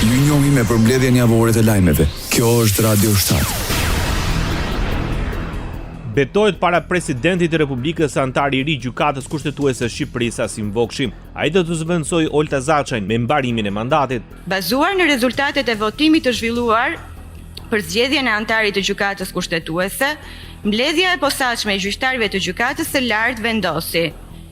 Ju njohim me përmbledhjen javore të lajmeve. Kjo është Radio Shtat. Betohet para presidentit të Republikës antar i ri gjykatës kushtetuese Shqipërisë Asim Vokshi. Ai do të zëvendësojë Olta Zaçajn me mbarimin e mandatit. Bazuar në rezultatet e votimit të zhvilluar për zgjedhjen e antarit të gjykatës kushtetuese, mbledhja e posaçme e gjyqtarëve të gjykatës së lartë vendosi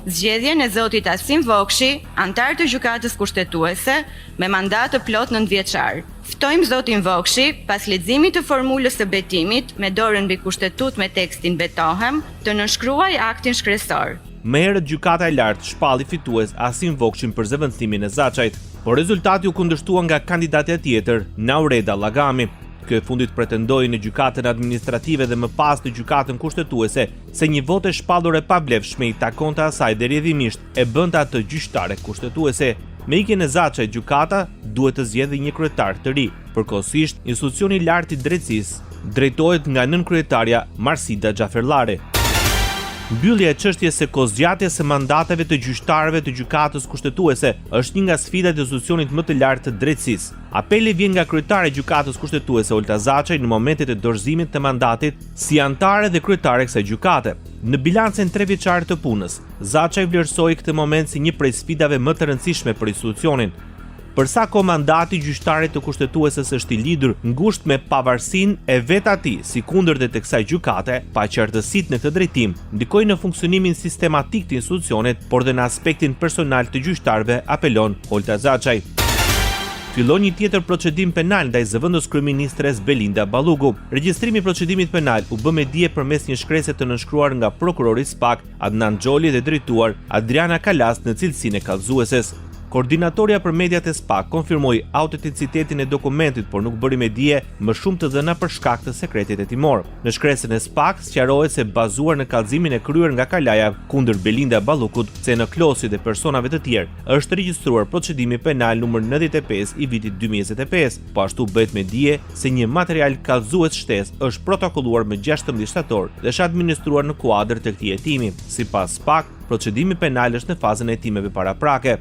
zgjedhjen e zotit Asim Vokshi, antar të gjykatës kushtetuese, me mandat të plot 9 vjeçar. Ftojmë zotin Vokshi, pas leximit të formulës së betimit, me dorën mbi kushtetut me tekstin betohem, të nënshkruaj aktin shkresor. Më herët gjykata e lartë shpalli fitues Asim Vokshin për zëvendësimin e Zaçajt, por rezultati u kundërshtua nga kandidatja tjetër, Naureda Llagami. Kjo e fundit pretendoi në gjykatën administrative dhe më pas në gjykatën kushtetuese se një vot e shpallur e pavlefshme i takonte asaj dhe rrjedhimisht e bënte atë gjyqtare kushtetuese. Me ikjen e Zaçajt, gjykata duhet të zgjedhë një kryetar të ri. Përkohësisht, institucioni i lartë i drejtësisë drejtohet nga nënkryetaria Marsida Xhaferllari. Mbyllja e çështjes së kozgjatjes së mandateve të gjyqtarëve të gjykatës kushtetuese është një nga sfidat e institucionit më të lartë të drejtësisë. Apeli vjen nga kryetare e gjykatës kushtetuese Olta Zaçaj në momentet e dorëzimit të mandatit si antare dhe kryetare kësaj gjykate. Në bilancin 3 vjeçar të punës, Zaçaj vlerësoi këtë moment si një prej sfidave më të rëndësishme për institucionin. Për sa kohë mandati i gjyqtarit të kushtetueses është i lidhur ngushtë me pavarësinë e vet atij, si kundërtë të kësaj gjykate, paqartësitë në këtë drejtim ndikojnë në funksionimin sistematik të institucionit, por dhe në aspektin personal të gjyqtarëve, apelon Olta Zaçaj. Fillon një tjetër procedim penal ndaj zëvendës kryeministres Belinda Balluku. Regjistrimi i procedimit penal u bë me dije përmes një shkrese të nënshkruar nga prokurori SPAK Adnan Xholi dhe drejtuar Adriana Kalas në cilësinë e kallëzueses. Koordinatoria për mediat e SPAK konfirmoi autenticitetin e dokumentit, por nuk bëri me dije më shumë të dhëna për shkak të sekretit hetimor. Në shkresën e SPAK sqarohet se bazuar në kallëzimin e kryer nga Kalaja kundër Belinda Ballukut, se në Klosi dhe personave të tjerë është regjistruar procedimi penal numër 95 i vitit 2025. Po ashtu bëhet me dije se një material kallëzues shtesë është protokolluar më 16 shtator dhe është administruar në kuadër të këtij hetimi. Sipas SPAK, procedimi penal është në fazën e hetimeve paraprake.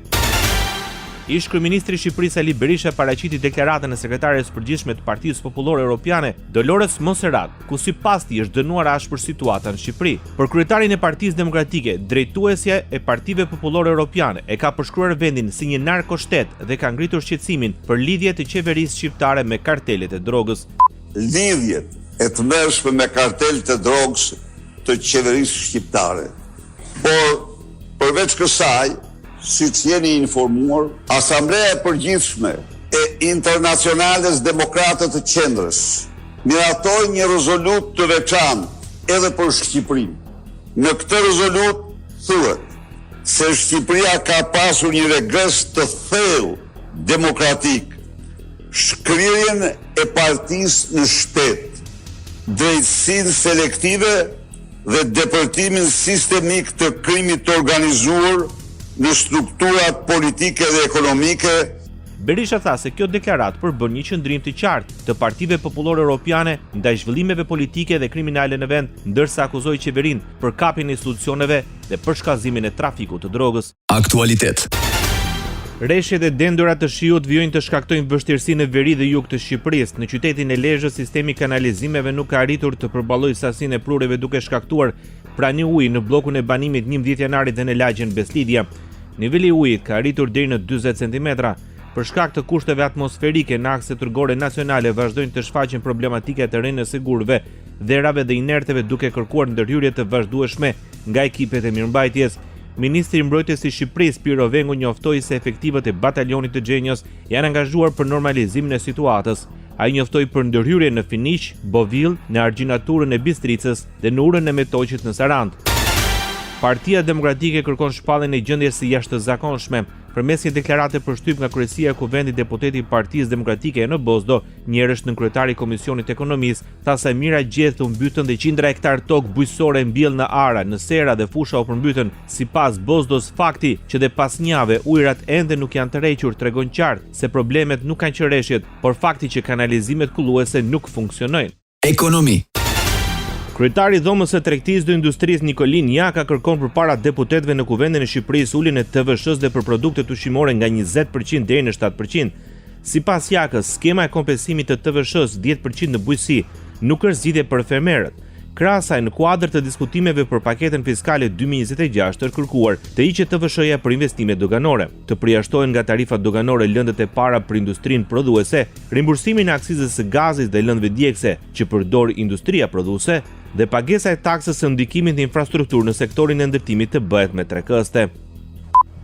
Ish kryeministri i Shqipërisë Ali Berisha paraqiti deklaratën e sekretares përgjithshme të Partisë Popullore Europiane, Dolores Monserrat, ku sipas tij është dënuar ashpër situata në Shqipëri. Për kryetarin e Partisë Demokratike, drejtuesja e Partive Popullore Europiane e ka përshkruar vendin si një narkoshtet dhe ka ngritur shqetësimin për lidhjet e qeverisë shqiptare me kartelet e drogës. Lidhjet e të mërshme me kartelet e drogës të qeverisë shqiptare. Por përveç kësaj, si që jeni informuar, Asambleja e Përgjithshme e Internacionales Demokratët të Qendrës miratoi një rezolut të veçantë edhe për Shqipërinë. Në këtë rezolut thuhet se Shqipëria ka pasur një regres të thellë demokratik, shkrirjen e partisë në shtet, drejtësinë selektive dhe depërtimin sistemik të krimit të organizuar në strukturat politike dhe ekonomike. Berisha tha se kjo deklaratë përbën një qëndrim të qartë të Partive Popullore Europiane ndaj zhvillimeve politike dhe kriminale në vend, ndërsa akuzoi qeverinë për kapjen e institucioneve dhe për shkazimin e trafikut të drogës. Aktualitet. Rreshjet e dendurat të shiut vijojnë të shkaktojnë vështirësi në veri dhe jug të Shqipërisë. Në qytetin e Lezhës, sistemi kanalizimeve nuk ka arritur të përballojë sasinë e prureve, duke shkaktuar prani uji në bllokun e banimit 11 janarit dhe në lagjen Beslidja. Niveli i ujit ka arritur deri në 40 cm. Për shkak të kushteve atmosferike në akset rrugore nacionale vazhdojnë të shfaqen problematike të rënies së gurëve, dherave dhe inerteve, duke kërkuar ndërhyrje të vazhdueshme nga ekipet e mirëmbajtjes. Ministri i Mbrojtjes i Shqipërisë Piro Vengu njoftoi se efektivët e batalionit të Xhenjos janë angazhuar për normalizimin e situatës. Ai njoftoi për ndërhyrje në Finiq, Bovill, në Argjinaturën e Bistricës dhe në Urën e Metoqit në Sarandë. Partia Demokratike kërkon shpalljen e gjendjes së jashtëzakonshme. Përmes një deklarate përshtyp nga kryesia e kuvendit, deputeti i Partisë Demokratike në Bozdo, njerësh nën kryetari i Komisionit Ekonomisë, tha se mira gjethu mbytën dhe qindra hektar tokë bujqësore mbjell në Ara, në Sera dhe fusha u përmbytën. Sipas Bozdos, fakti që dhe pas njave ujërat ende nuk janë të rrequr tregon qartë se problemet nuk kanë qëreshjet, por fakti që kanalizimet kulluese nuk funksionojnë. Ekonomi. Kryetari i Dhomës së Tregtisë dhe Industrisë Nikolin Jaka kërkon përpara deputetëve në Kuvendin e Shqipërisë uljen e TVSH-s dhe për produktet ushqimore nga 20% deri në 7%. Sipas Jakës, skema e kompensimit të TVSH-s 10% në bujqësi nuk është zgjidhje për fermerët. Krahas asaj, në kuadër të diskutimeve për paketën fiskale 2026 është kërkuar të hiqet TVSH-ja për investime doganore, të përjashtohen nga tarifat doganore lëndët e para për industrinë prodhuese, rimbursimin e aksizës së gazit dhe lëndëve djegëse që përdor industria prodhuese dhe pagesa e taksës së ndikimit në infrastrukturë në sektorin e ndërtimit të bëhet me 3 këste.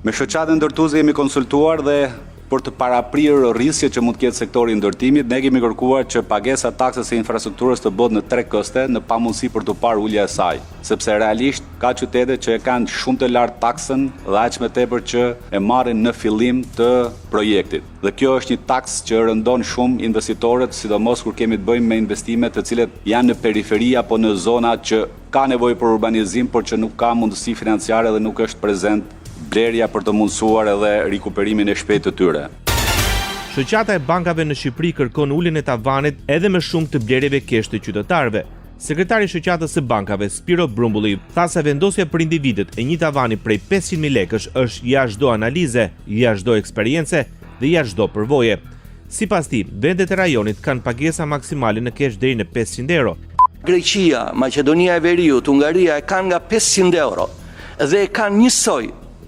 Me shoqatën ndërtuese jemi konsultuar dhe për të paraprirë rrisjet që mund të ketë sektori i ndërtimit, ne kemi kërkuar që pagesa e taksës së infrastrukturës të bëhet në 3 këste në pamundësi për të parë ulja e saj, sepse realisht ka qytete që e kanë shumë të lartë taksën dhe aq më tepër që e marrin në fillim të projektit. Dhe kjo është një taks që rëndon shumë investitorët, sidomos kur kemi të bëjmë me investimet të cilet janë në periferi apo në zona që ka nevojë për urbanizim, por që nuk ka mundësi financiare dhe nuk është prezent blerja për të mundësuar edhe rikuperimin e shpejtë të tyre. Shoqata e bankave në Shqipëri kërkon uljen e tavanit edhe më shumë të blerjeve kesh të qytetarëve. Sekretari i shoqatës së bankave, Spiro Brumbulli, tha se vendosja për individët e një tavani prej 500.000 lekësh është jashtë çdo analize, jashtë çdo eksperience dhe jashtë çdo përvoje. Sipas tij, vendet e rajonit kanë pagesa maksimale në kesh deri në 500 euro. Greqia, Maqedonia e Veriut, Hungaria e kanë nga 500 euro dhe e kanë njësoj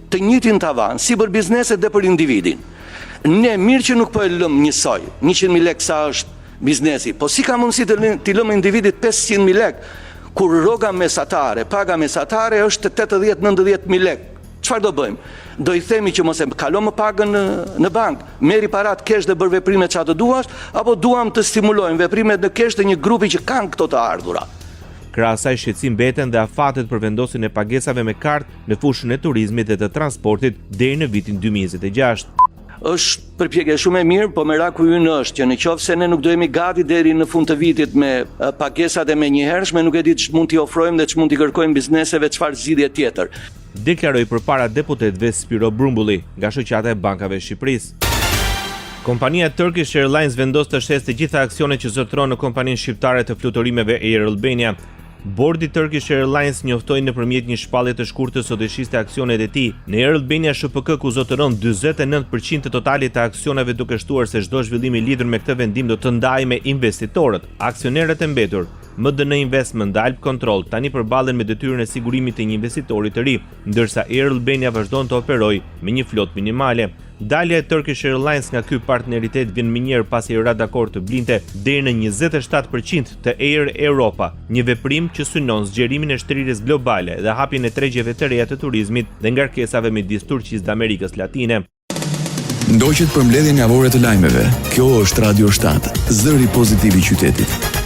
të njëjtin tavan si për bizneset dhe për individin. Ne mirë që nuk po e lëm njësoj, 100.000 lekë sa është biznesi, po si ka mundësi të lëm individit 500.000 lekë, kur rroga mesatare, paga mesatare është 80-90.000 lekë. Çfarë do bëjmë? Do i themi që mos e kalo më pagën në bank, merri parat kesh dhe bër veprimet çfarë të duash, apo duam të stimulojmë veprimet në kesh të një grupi që kanë këto të ardhura. Krahas asaj, shqetësim mbeten dhe afatet për vendosjen e pagesave me kartë në fushën e turizmit dhe të transportit deri në vitin 2026. Është përpjekje shumë e mirë, po meraku ynë është që nëse ne nuk do jemi gati deri në fund të vitit me pagesat e menjëhershme, nuk e di ç'mund t'i ofrojmë dhe ç'mund t'i kërkojmë bizneseve çfarë zgjidhje tjetër. Deklaroi përpara deputetëve Spiro Brumbulli nga shoqata e bankave e Shqipërisë. Kompania Turkish Airlines vendos të shesë të gjitha aksionet që zotëron në kompaninë shqiptare të fluturimeve Air Albania. Bordi Turkish Airlines njoftoi nëpërmjet një shpallje të shkurtër sot e shiste aksionet e tij në Air Albania SHPK, ku zotëron 49% të totalit të aksioneve, duke shtuar se çdo zhvillim i lidhur me këtë vendim do të ndajë me investitorët, aksionerët e mbetur. MDN Investment dhe Alp Control tani përballen me detyrën e sigurimit të një investitori të ri, ndërsa Air Albania vazhdon të operojë me një flotë minimale. Dalja e Turkish Airlines nga ky partneritet vjen më njëherë pasi ra dakord të blinte deri në 27% të Air Europa, një veprim që synon zgjerimin e shtrirjes globale dhe hapjen e tregjeve të reja të turizmit dhe ngarkesave midis Turqisë dhe Amerikës Latine. Ndoqët për mbledhjen javore të lajmeve. Kjo është Radio 7, zëri pozitiv i qytetit.